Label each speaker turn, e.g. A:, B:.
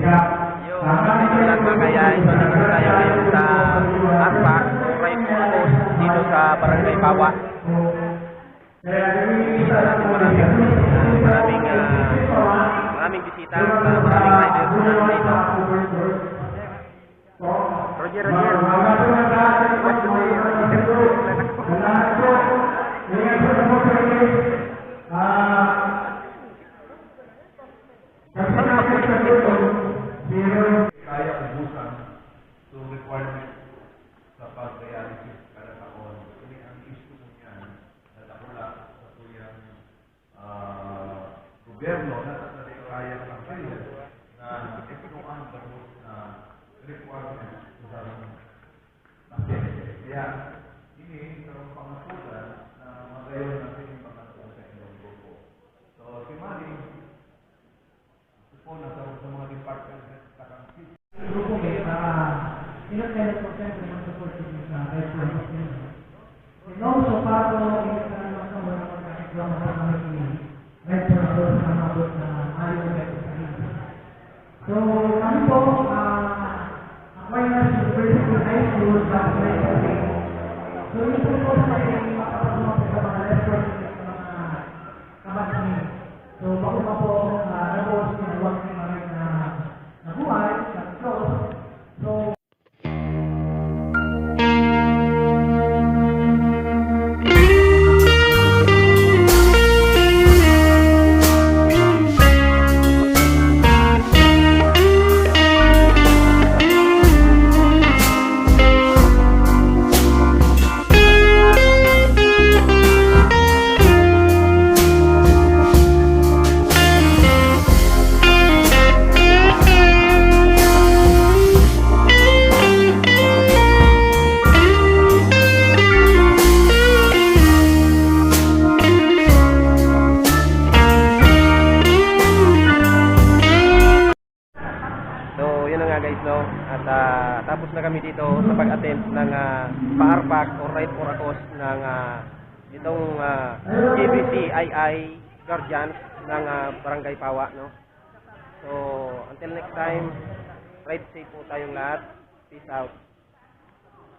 A: Yung lang mga kaya ito nandito tayo ngayon sa Arpac, right post dito sa Barangay Pawa. Maraming bisita, maraming riders na dito. Roger.
B: Kaya ubusan so requirement sa pag-reality kada taon. Ini ang issue mo niyan na takula sa tuyang gobyerno na kaya ang kaya na ipinoan bahos na requirement sa kaya ini karong pangatulan na magayon natin yung pangatulan sa inyong grupo. So, si Manny, na sa mga department sa country.
C: Grupo may ilang percent ng support sa restaurant. And also, pato, ilang mga mga restaurant na mabot na ayaw na so, kami po, Aquinas University High School, so, ito po sa mga sa mga restaurant sa mga kabatani. So, bago pa po, nabos sinuwag ng mga nabuhay, na-close. So,
A: guys, no? At tapos na kami dito sa pag-attend ng pa-Arpac or Ride for a Cause ng itong GBCII Guardians ng Barangay Pawa, no? So, until next time, ride safe po tayong lahat. Peace out.